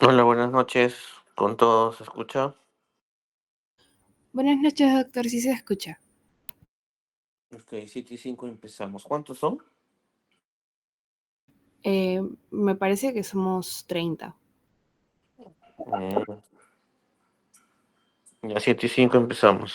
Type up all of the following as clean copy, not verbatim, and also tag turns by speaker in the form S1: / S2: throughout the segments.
S1: Hola, buenas noches. ¿Con todo se escucha?
S2: Buenas noches, doctor. ¿Sí se escucha?
S1: Ok, 7 y 5 empezamos. ¿Cuántos son?
S2: Me parece que somos 30.
S1: Mm, ya 7 y 5 empezamos.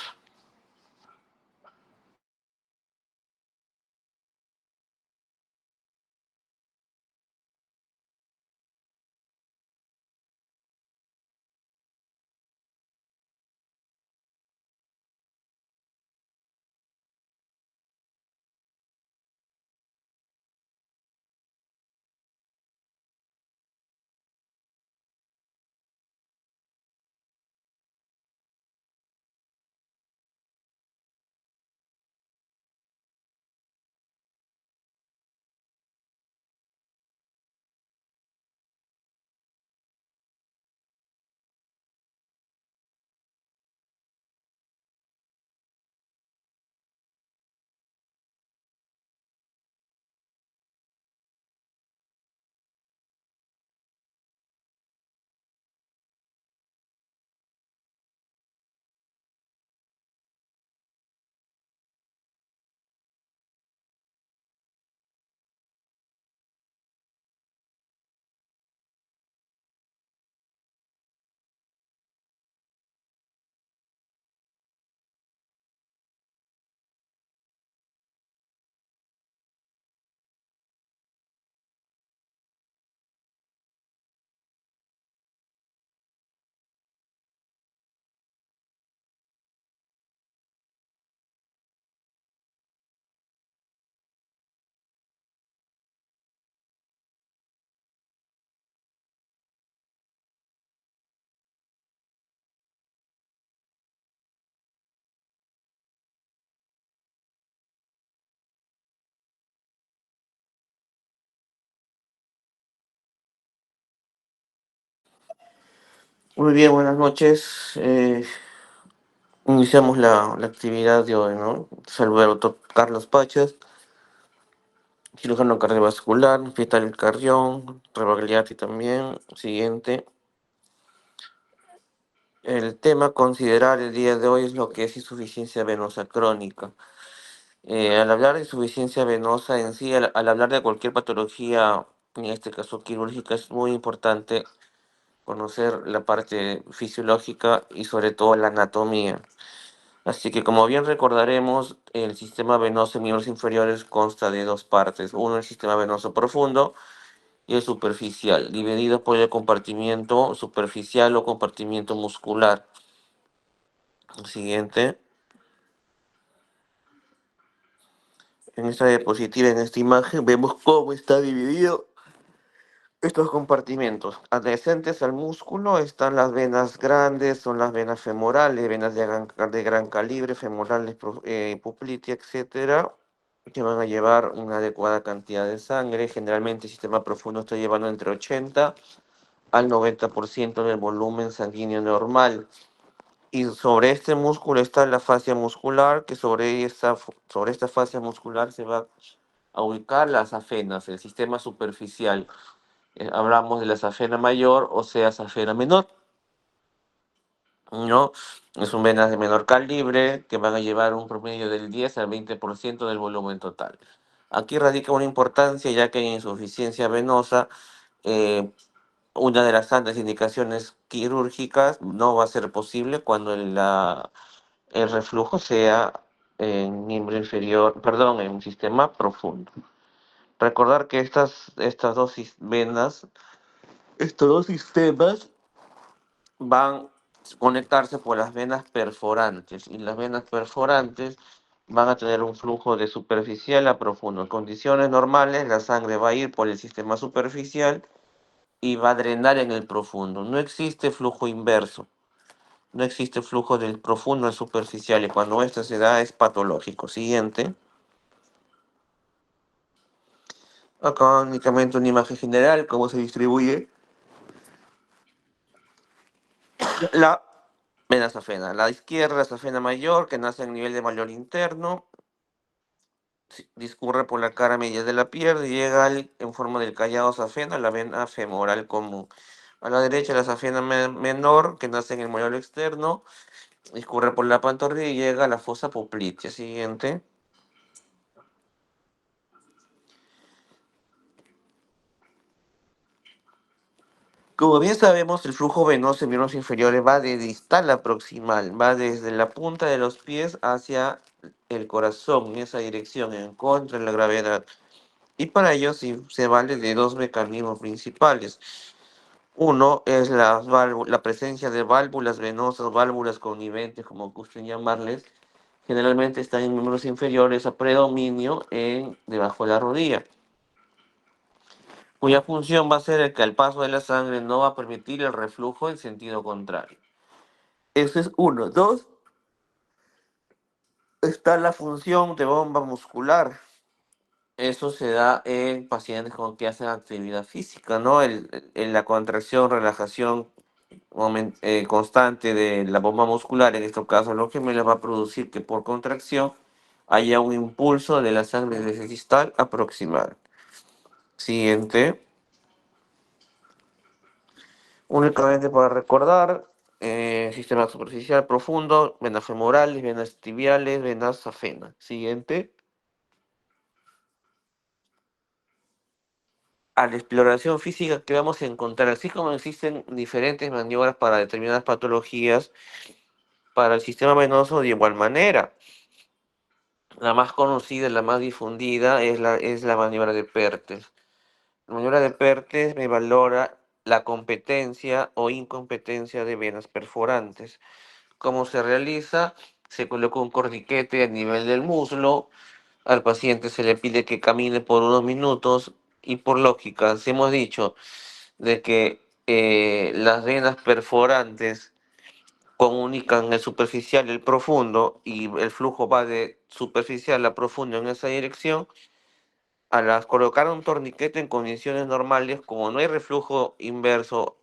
S1: Muy bien, buenas noches. Iniciamos la actividad de hoy, ¿no? Saludo al doctor Carlos Pachas, cirujano cardiovascular, hospital Carrión, Rebagliati también. Siguiente. El tema a considerar el día de hoy es lo que es insuficiencia venosa crónica. Al hablar de insuficiencia venosa en sí, al hablar de cualquier patología, en este caso quirúrgica, es muy importante conocer la parte fisiológica y sobre todo la anatomía. Así que como bien recordaremos, el sistema venoso en miembros inferiores consta de dos partes. Uno, el sistema venoso profundo y el superficial, dividido por el compartimiento superficial o compartimiento muscular. Siguiente. En esta diapositiva, en esta imagen, vemos cómo está dividido estos compartimentos. Adyacentes al músculo están las venas grandes, son las venas femorales, venas de gran calibre, femorales, poplitea, etcétera, que van a llevar una adecuada cantidad de sangre. Generalmente el sistema profundo está llevando entre 80 al 90% del volumen sanguíneo normal. Y sobre este músculo está la fascia muscular, que sobre esta fascia muscular se va a ubicar las afenas, el sistema superficial. Hablamos de la safena mayor o sea safena menor, ¿no? Son venas de menor calibre que van a llevar un promedio del 10 al 20% del volumen total. Aquí radica una importancia ya que en insuficiencia venosa, eh, una de las tantas indicaciones quirúrgicas no va a ser posible cuando el reflujo sea en miembro inferior, perdón, en un sistema profundo. Recordar que estas dos venas, estos dos sistemas van a conectarse por las venas perforantes y las venas perforantes van a tener un flujo de superficial a profundo. En condiciones normales la sangre va a ir por el sistema superficial y va a drenar en el profundo. No existe flujo inverso, no existe flujo del profundo al superficial y cuando esto se da es patológico. Siguiente. Acá únicamente una imagen general, cómo se distribuye la vena safena. La izquierda, la safena mayor, que nace a nivel de malleolo interno, discurre por la cara media de la pierna y llega en forma del callado safena a la vena femoral común. A la derecha la safena menor, que nace en el muñón externo, discurre por la pantorrilla y llega a la fosa poplitea. Siguiente. Como bien sabemos, el flujo venoso en miembros inferiores va de distal a proximal, va desde la punta de los pies hacia el corazón, en esa dirección, en contra de la gravedad. Y para ello se vale de dos mecanismos principales. Uno es la presencia de válvulas venosas, válvulas conniventes, como gusten llamarles. Generalmente están en miembros inferiores a predominio debajo de la rodilla, cuya función va a ser el que al paso de la sangre no va a permitir el reflujo en sentido contrario. Ese es uno. Dos, está la función de bomba muscular. Eso se da en pacientes con que hacen actividad física, ¿no? La contracción, relajación constante de la bomba muscular, en este caso los gemelos, va a producir que por contracción haya un impulso de la sangre desde distal a proximal. Siguiente. Únicamente para recordar, sistema superficial profundo, venas femorales, venas tibiales, venas safena. Siguiente. A la exploración física que vamos a encontrar, así como existen diferentes maniobras para determinadas patologías, para el sistema venoso de igual manera. La más conocida, la más difundida es la maniobra de Perthes. La maniobra de Perthes me valora la competencia o incompetencia de venas perforantes. ¿Cómo se realiza? Se coloca un corniquete a nivel del muslo, al paciente se le pide que camine por unos minutos y por lógica, si hemos dicho de que las venas perforantes comunican el superficial y el profundo y el flujo va de superficial a profundo en esa dirección, al colocar un torniquete en condiciones normales, como no hay reflujo inverso,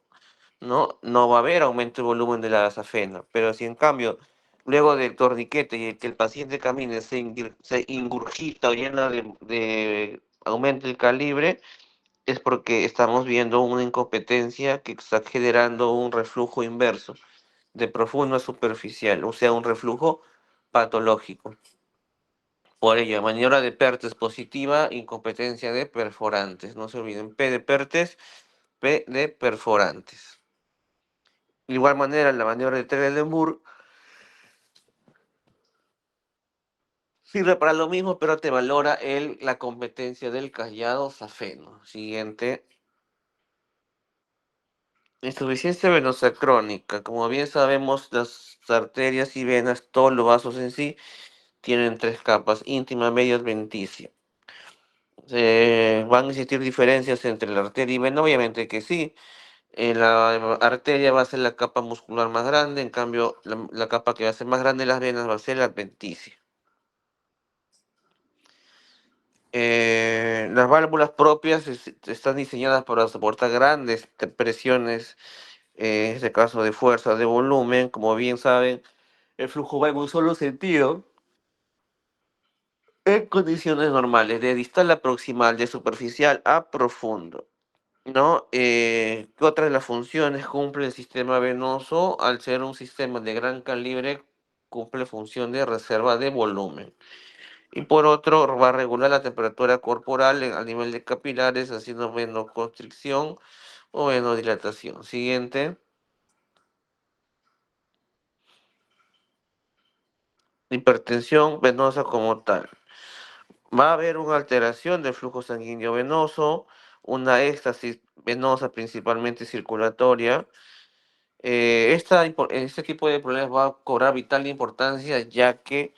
S1: no va a haber aumento de volumen de la safena. Pero si en cambio, luego del torniquete y el que el paciente camine se ingurgita o llena de aumento el calibre, es porque estamos viendo una incompetencia que está generando un reflujo inverso, de profundo a superficial, o sea, un reflujo patológico. Por ello, maniobra de Perthes positiva, incompetencia de perforantes. No se olviden, P de Perthes, P de perforantes. De igual manera, la maniobra de Trendelenburg sirve para lo mismo, pero te valora la competencia del callado safeno. Siguiente. Insuficiencia venosa crónica. Como bien sabemos, las arterias y venas, todos los vasos en sí, tienen tres capas: íntima, media, adventicia. ¿Van a existir diferencias entre la arteria y vena? Obviamente que sí. La arteria va a ser la capa muscular más grande, en cambio la capa que va a ser más grande de las venas va a ser la adventicia. Las válvulas propias están diseñadas para soportar grandes presiones, en este caso de fuerza, de volumen. Como bien saben, el flujo va en un solo sentido en condiciones normales, de distal a proximal, de superficial a profundo. ¿No? ¿Qué otras de las funciones cumple el sistema venoso? Al ser un sistema de gran calibre, cumple función de reserva de volumen. Y por otro, va a regular la temperatura corporal a nivel de capilares, haciendo venoconstricción o venodilatación. Siguiente. Hipertensión venosa como tal. Va a haber una alteración del flujo sanguíneo venoso, una éxtasis venosa principalmente circulatoria. Este tipo de problemas va a cobrar vital importancia, ya que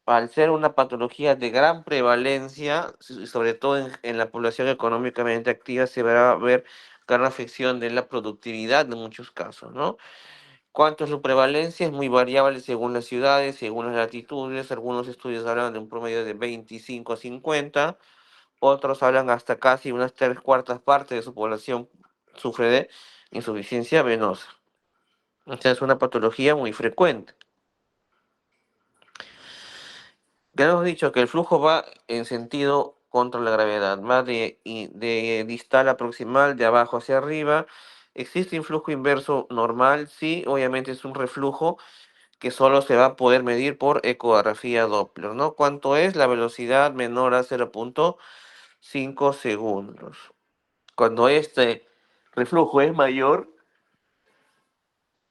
S1: al ser una patología de gran prevalencia, sobre todo en la población económicamente activa, se va a ver gran afección de la productividad en muchos casos, ¿no? ¿Cuánto es su prevalencia? Es muy variable según las ciudades, según las latitudes. Algunos estudios hablan de un promedio de 25 a 50, otros hablan hasta casi unas tres cuartas partes de su población sufre de insuficiencia venosa. Esta es una patología muy frecuente. Ya hemos dicho que el flujo va en sentido contra la gravedad, va de distal a proximal, de abajo hacia arriba, ¿Existe influjo inverso normal? Sí, obviamente es un reflujo que solo se va a poder medir por ecografía Doppler, ¿no? ¿Cuánto es? La velocidad menor a 0,5 segundos. Cuando este reflujo es mayor,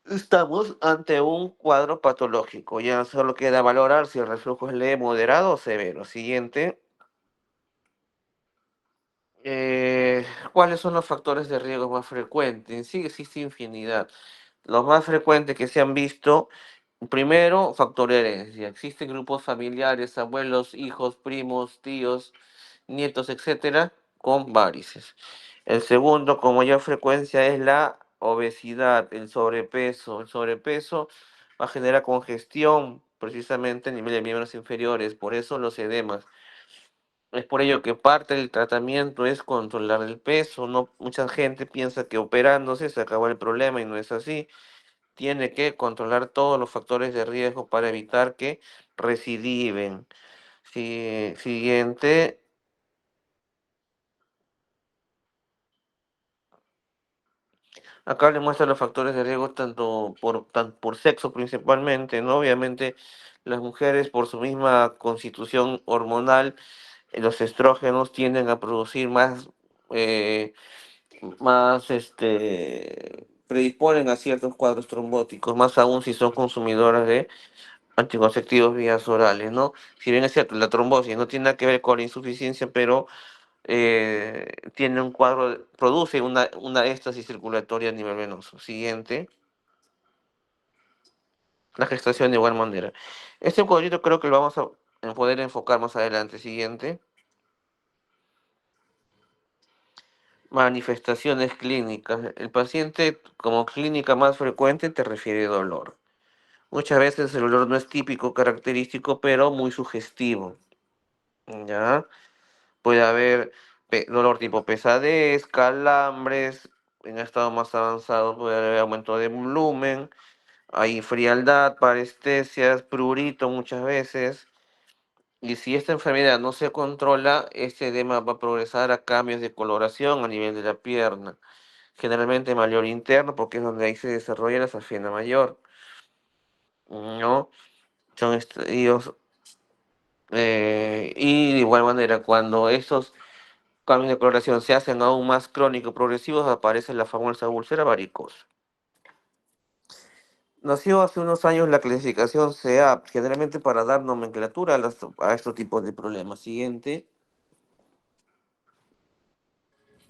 S1: estamos ante un cuadro patológico. Ya solo queda valorar si el reflujo es leve, moderado o severo. Siguiente. Eh, ¿Cuáles son los factores de riesgo más frecuentes? Sí, existe infinidad. Los más frecuentes que se han visto, primero, factor herencia. Existen grupos familiares, abuelos, hijos, primos, tíos, nietos, etcétera, con varices. El segundo, con mayor frecuencia, es la obesidad, el sobrepeso. El sobrepeso va a generar congestión, precisamente a nivel de miembros inferiores, por eso los edemas. Es por ello que parte del tratamiento es controlar el peso. No, mucha gente piensa que operándose se acabó el problema y no es así. Tiene que controlar todos los factores de riesgo para evitar que recidiven. Siguiente. Acá le muestra los factores de riesgo por sexo principalmente, ¿no? Obviamente las mujeres por su misma constitución hormonal, los estrógenos tienden a producir eh, predisponen a ciertos cuadros trombóticos, más aún si son consumidoras de anticonceptivos vías orales, ¿no? Si bien es cierto, la trombosis no tiene nada que ver con la insuficiencia, pero tiene un cuadro, produce una éstasis circulatoria a nivel venoso. Siguiente, la gestación de igual manera. Este cuadrito creo que lo vamos a poder enfocar más adelante. Siguiente, manifestaciones clínicas. El paciente como clínica más frecuente te refiere dolor. Muchas veces el dolor no es típico, característico, pero muy sugestivo. ¿Ya? Puede haber dolor tipo pesadez, calambres, en estado más avanzado puede haber aumento de volumen, hay frialdad, parestesias, prurito muchas veces. Y si esta enfermedad no se controla, este edema va a progresar a cambios de coloración a nivel de la pierna, generalmente mayor interno, porque es donde ahí se desarrolla la safena mayor, ¿no? Son estadios, y de igual manera, cuando estos cambios de coloración se hacen aún más crónicos y progresivos, aparece la famosa úlcera varicosa. Nació hace unos años la clasificación CA, generalmente para dar nomenclatura a estos tipos de problemas. Siguiente.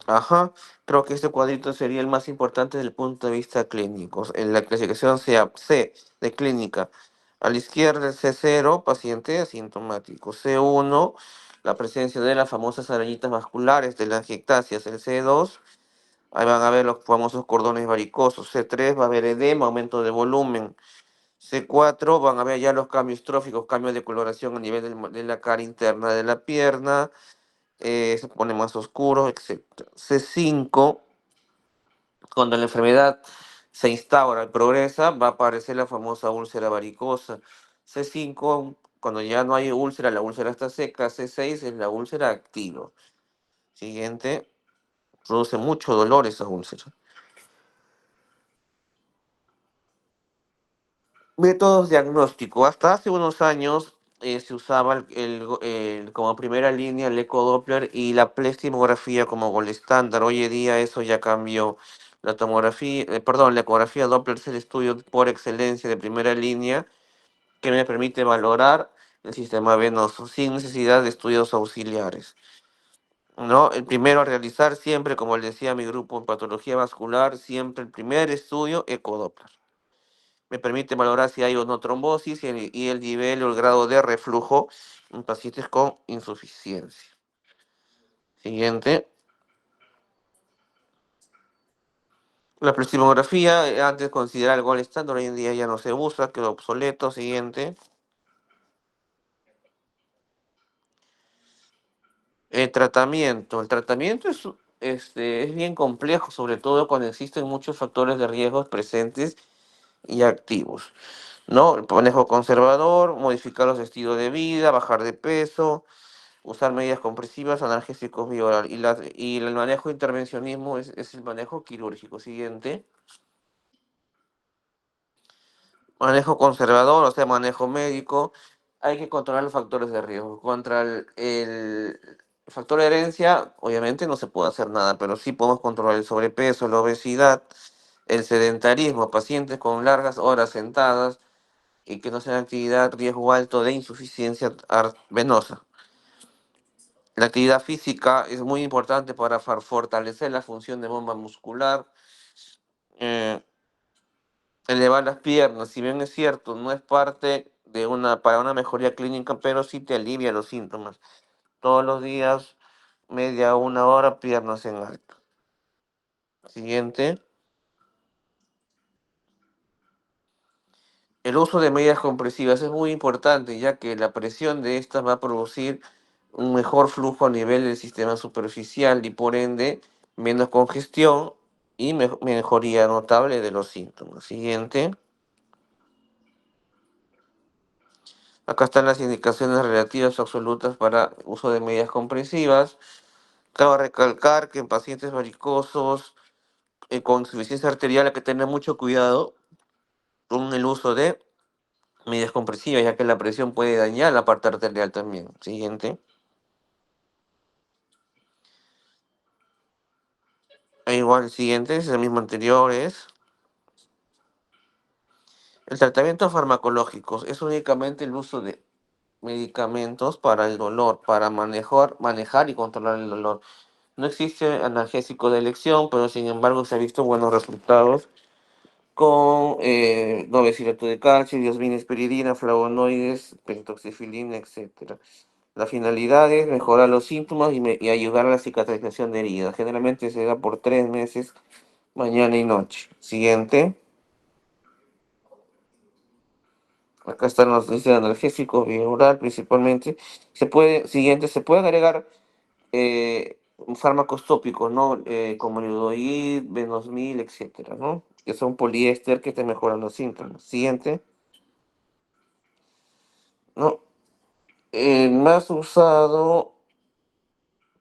S1: Ajá, creo que este cuadrito sería el más importante desde el punto de vista clínico. En la clasificación CA, C de clínica. A la izquierda el C0, paciente asintomático. C1, la presencia de las famosas arañitas vasculares de las angiectasias. El C2, ahí van a ver los famosos cordones varicosos. C3 va a haber edema, aumento de volumen. C4 van a ver ya los cambios tróficos, cambios de coloración a nivel de la cara interna de la pierna, se pone más oscuro, etc. C5, cuando la enfermedad se instaura y progresa, va a aparecer la famosa úlcera varicosa. C5, cuando ya no hay úlcera, la úlcera está seca. C6 es la úlcera activa. Siguiente, produce mucho dolor esa úlcera. Métodos diagnósticos. Hasta hace unos años se usaba como primera línea el ecodoppler y la pleximografía como gol estándar. Hoy en día eso ya cambió. La tomografía, perdón, la ecografía Doppler es el estudio por excelencia de primera línea que me permite valorar el sistema venoso sin necesidad de estudios auxiliares. ¿No? El primero a realizar siempre, como le decía a mi grupo en patología vascular, siempre el primer estudio ecodoppler. Me permite valorar si hay o no trombosis y el nivel o el grado de reflujo en pacientes con insuficiencia. Siguiente. La plastimografía, antes consideraba el gol estándar, hoy en día ya no se usa, quedó obsoleto. Siguiente. El tratamiento. El tratamiento es bien complejo, sobre todo cuando existen muchos factores de riesgo presentes y activos. ¿No? El manejo conservador, modificar los estilos de vida, bajar de peso, usar medidas compresivas, analgésicos bioral. Y el manejo de intervencionismo es el manejo quirúrgico. Siguiente. Manejo conservador, o sea, manejo médico. Hay que controlar los factores de riesgo. Contra el factor de herencia, obviamente no se puede hacer nada, pero sí podemos controlar el sobrepeso, la obesidad, el sedentarismo, pacientes con largas horas sentadas y que no sean actividad, riesgo alto de insuficiencia venosa. La actividad física es muy importante para fortalecer la función de bomba muscular, eh, elevar las piernas. Si bien es cierto, no es parte de para una mejoría clínica, pero sí te alivia los síntomas. Todos los días, media o una hora, piernas en alto. Siguiente. El uso de medidas compresivas es muy importante, ya que la presión de estas va a producir un mejor flujo a nivel del sistema superficial y por ende menos congestión y mejoría notable de los síntomas. Siguiente. Acá están las indicaciones relativas o absolutas para uso de medidas compresivas. Cabe recalcar que en pacientes varicosos con insuficiencia arterial hay que tener mucho cuidado con el uso de medidas compresivas, ya que la presión puede dañar la parte arterial también. Siguiente. E igual el siguiente, es el mismo anterior, es el tratamiento farmacológico. Es únicamente el uso de medicamentos para el dolor, para manejar y controlar el dolor. No existe analgésico de elección, pero sin embargo se ha visto buenos resultados con novecilato de calcio, diosminespirina, flavonoides, pentoxifilina, etcétera. La finalidad es mejorar los síntomas y ayudar a la cicatrización de heridas. Generalmente se da por 3 meses, mañana y noche. Siguiente. Acá están los dice analgésicos, bioral principalmente. Siguiente, se puede agregar fármacos tópicos, ¿no? Como Lidoid, Benosmil, etcétera, ¿no? Que son poliéster que te mejoran los síntomas. Siguiente, ¿no? El más usado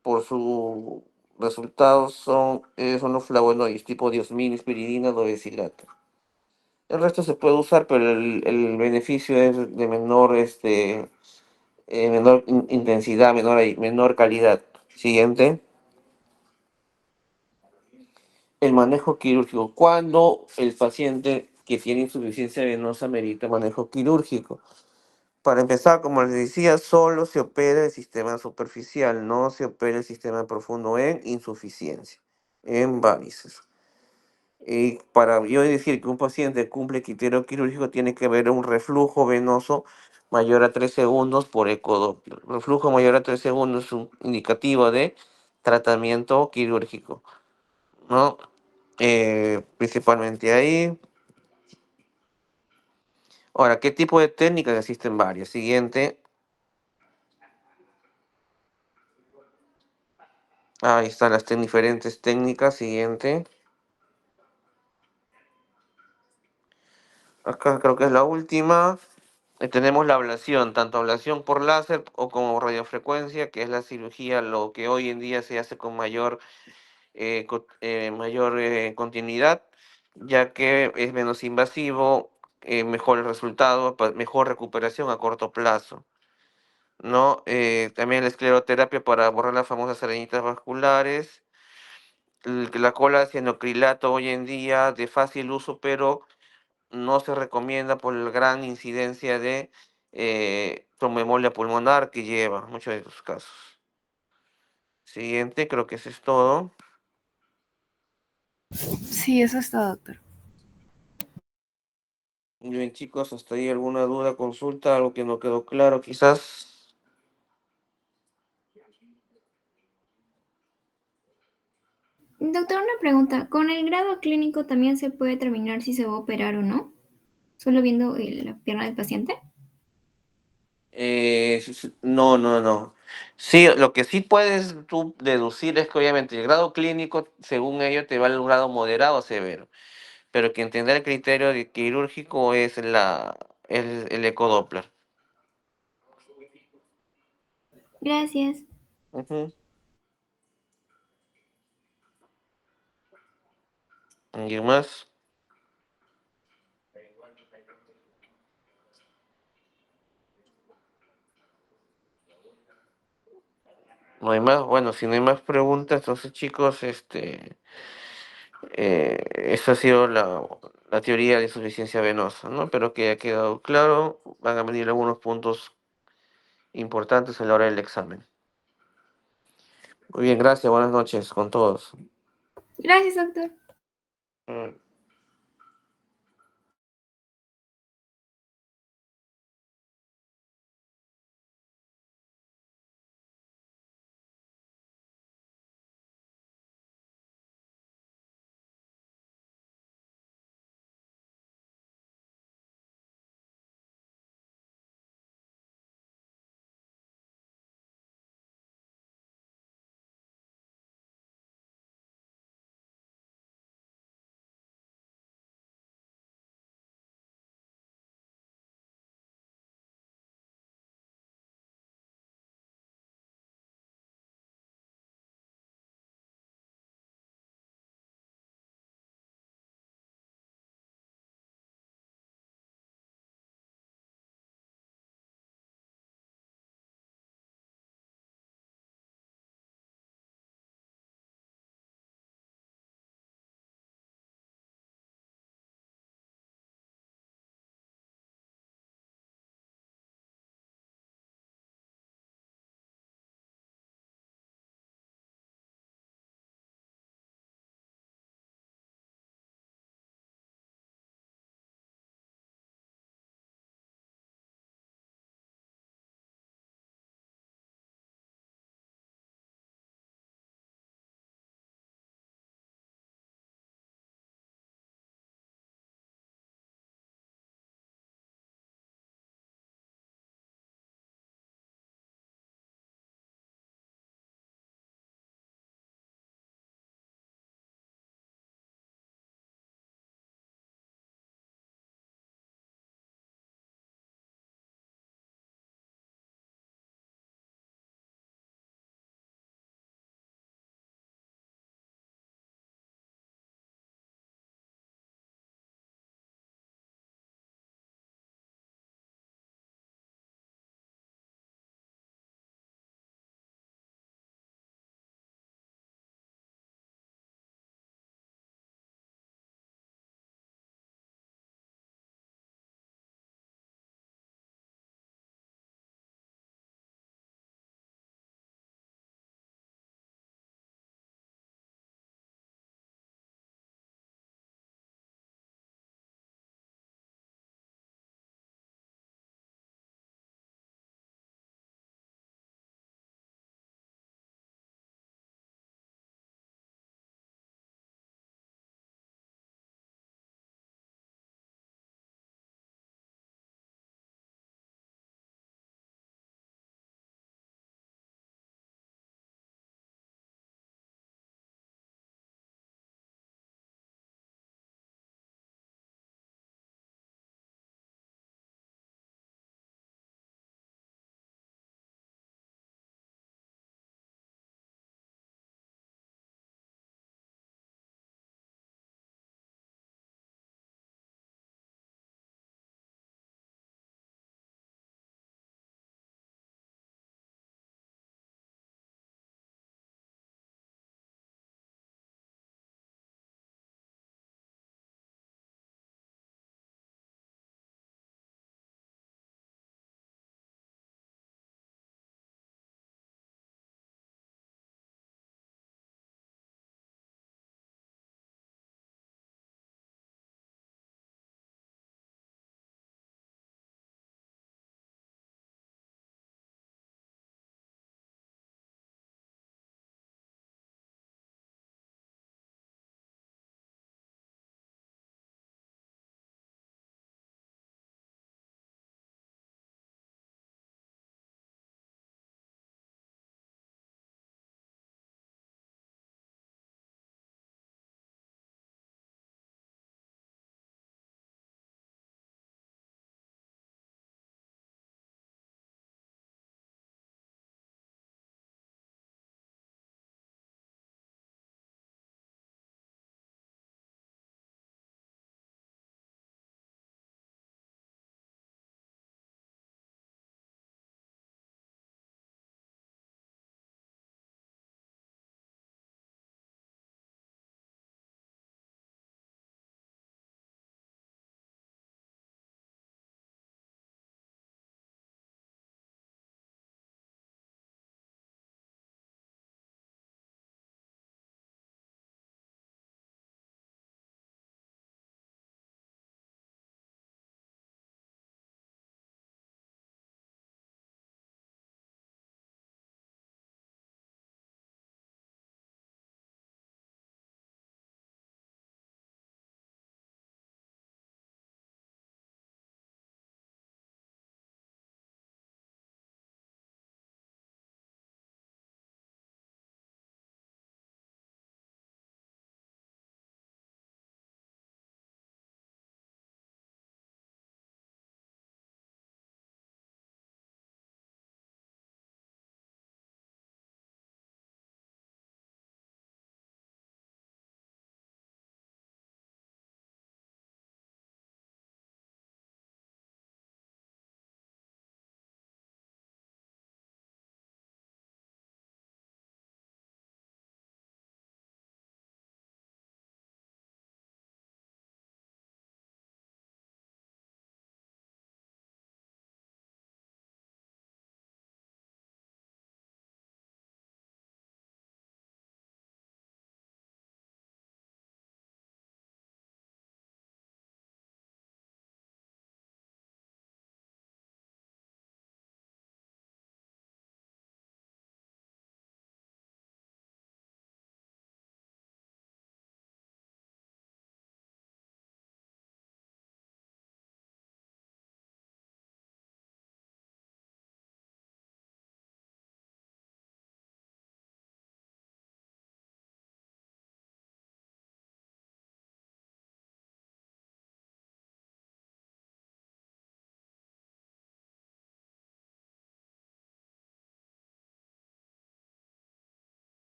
S1: por sus resultados son los flavonoides, tipo diosmina, aspirina, dovecilato. El resto se puede usar, pero el beneficio es de menor intensidad, menor calidad. Siguiente, el manejo quirúrgico. Cuando el paciente que tiene insuficiencia venosa merita manejo quirúrgico. Para empezar, como les decía, solo se opera el sistema superficial, no se opera el sistema profundo en insuficiencia, en varices. Y para yo decir que un paciente cumple criterio quirúrgico, tiene que haber un reflujo venoso mayor a 3 segundos por ecodoppler. Reflujo mayor a 3 segundos es un indicativo de tratamiento quirúrgico, ¿no? Principalmente ahí. Ahora, ¿qué tipo de técnicas? Existen varias. Siguiente. Ahí están las diferentes técnicas. Siguiente. Acá creo que es la última. Tenemos la ablación, tanto ablación por láser o como radiofrecuencia, que es la cirugía, lo que hoy en día se hace con mayor continuidad, ya que es menos invasivo, mejor el resultado, mejor recuperación a corto plazo, ¿no? También la escleroterapia para borrar las famosas arañitas vasculares, la cola de cianocrilato hoy en día de fácil uso, pero no se recomienda por la gran incidencia de tromboembolia pulmonar que lleva, muchos de estos casos. Siguiente, creo que eso es todo.
S2: Sí, eso está, doctor.
S1: Muy bien, chicos, hasta ahí alguna duda, consulta, algo que no quedó claro, quizás.
S3: Doctor, una pregunta. ¿Con el grado clínico también se puede determinar si se va a operar o no? ¿Solo viendo la pierna del paciente?
S1: No, no, no. Sí, lo que sí puedes tú deducir es que obviamente el grado clínico, según ello, te va al grado moderado o severo, pero quien tendrá el criterio de quirúrgico es el ecodoppler.
S3: Gracias.
S1: Ujú. ¿Alguien más? No hay más. Bueno, si no hay más preguntas, entonces chicos, esa ha sido la teoría de insuficiencia venosa, ¿no? Pero que ha quedado claro, van a venir algunos puntos importantes a la hora del examen. Muy bien, gracias, buenas noches con todos.
S3: Gracias, doctor.
S1: Mm.